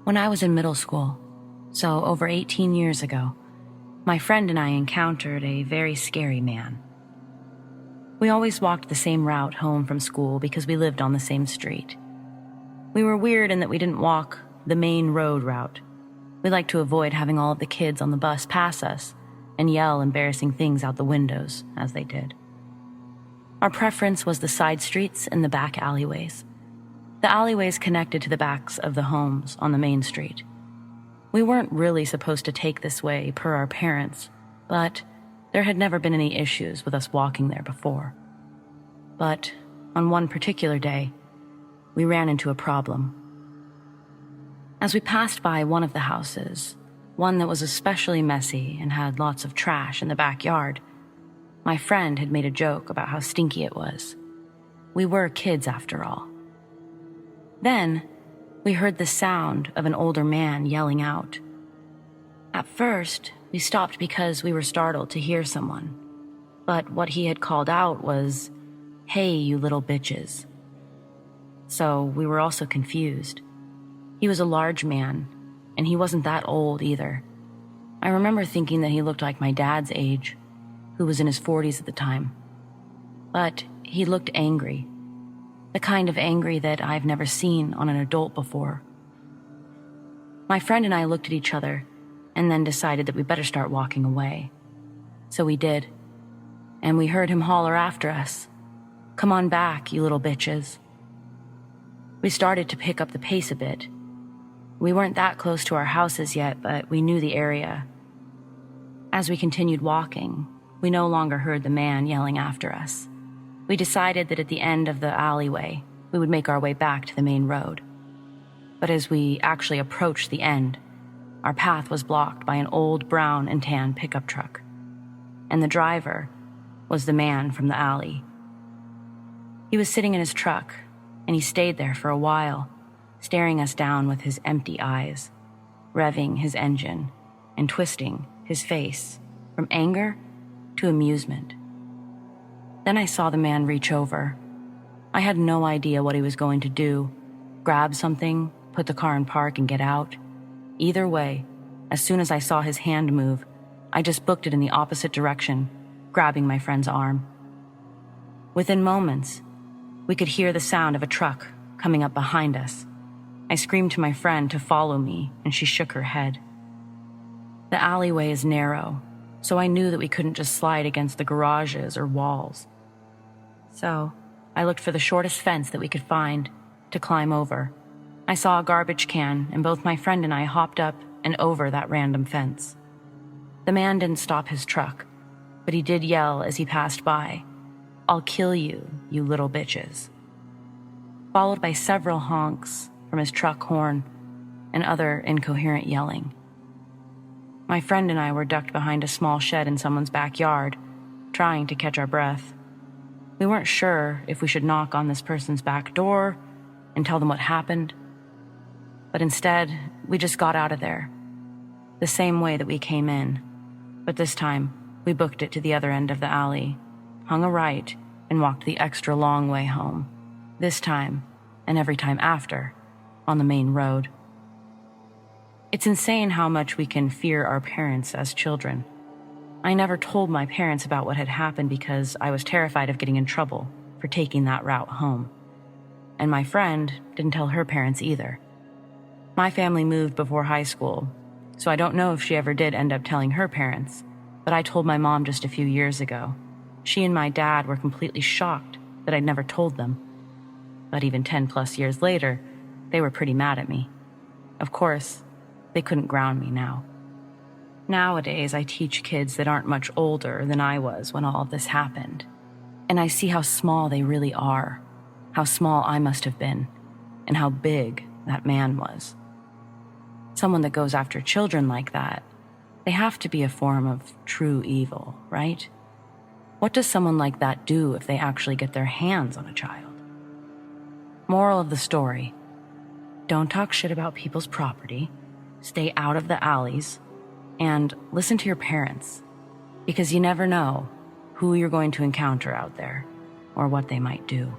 When I was in middle school, so over 18 years ago, my friend and I encountered a very scary man. We always walked the same route home from school because we lived on the same street. We were weird in that we didn't walk the main road route. We liked to avoid having all of the kids on the bus pass us and yell embarrassing things out the windows as they did. Our preference was the side streets and the back alleyways. The alleyways connected to the backs of the homes on the main street. We weren't really supposed to take this way per our parents, but there had never been any issues with us walking there before. But on one particular day, we ran into a problem. As we passed by one of the houses, one that was especially messy and had lots of trash in the backyard, my friend had made a joke about how stinky it was. We were kids after all. Then, we heard the sound of an older man yelling out. At first, we stopped because we were startled to hear someone, but what he had called out was, "Hey, you little bitches." So we were also confused. He was a large man, and he wasn't that old either. I remember thinking that he looked like my dad's age, who was in his 40s at the time. But he looked angry, the kind of angry that I've never seen on an adult before. My friend and I looked at each other and then decided that we better start walking away. So we did, and we heard him holler after us, "Come on back, you little bitches." We started to pick up the pace a bit. We weren't that close to our houses yet, but we knew the area. As we continued walking, we no longer heard the man yelling after us. We decided that at the end of the alleyway, we would make our way back to the main road. But as we actually approached the end, our path was blocked by an old brown and tan pickup truck, and the driver was the man from the alley. He was sitting in his truck, and he stayed there for a while, staring us down with his empty eyes, revving his engine and twisting his face from anger to amusement. Then I saw the man reach over. I had no idea what he was going to do, grab something, put the car in park and get out. Either way, as soon as I saw his hand move, I just booked it in the opposite direction, grabbing my friend's arm. Within moments, we could hear the sound of a truck coming up behind us. I screamed to my friend to follow me, and she shook her head. The alleyway is narrow, so I knew that we couldn't just slide against the garages or walls. So I looked for the shortest fence that we could find to climb over. I saw a garbage can, and both my friend and I hopped up and over that random fence. The man didn't stop his truck, but he did yell as he passed by, "I'll kill you, you little bitches," followed by several honks from his truck horn and other incoherent yelling. My friend and I were ducked behind a small shed in someone's backyard, trying to catch our breath. We weren't sure if we should knock on this person's back door and tell them what happened, but instead, we just got out of there, the same way that we came in, but this time, we booked it to the other end of the alley, hung a right, and walked the extra long way home, this time, and every time after, on the main road. It's insane how much we can fear our parents as children. I never told my parents about what had happened because I was terrified of getting in trouble for taking that route home. And my friend didn't tell her parents either. My family moved before high school, so I don't know if she ever did end up telling her parents, but I told my mom just a few years ago. She and my dad were completely shocked that I'd never told them. But even 10+ years later, they were pretty mad at me. Of course, they couldn't ground me now. Nowadays, I teach kids that aren't much older than I was when all of this happened. And I see how small they really are, how small I must have been, and how big that man was. Someone that goes after children like that, they have to be a form of true evil, right? What does someone like that do if they actually get their hands on a child? Moral of the story: don't talk shit about people's property, stay out of the alleys, and listen to your parents, because you never know who you're going to encounter out there or what they might do.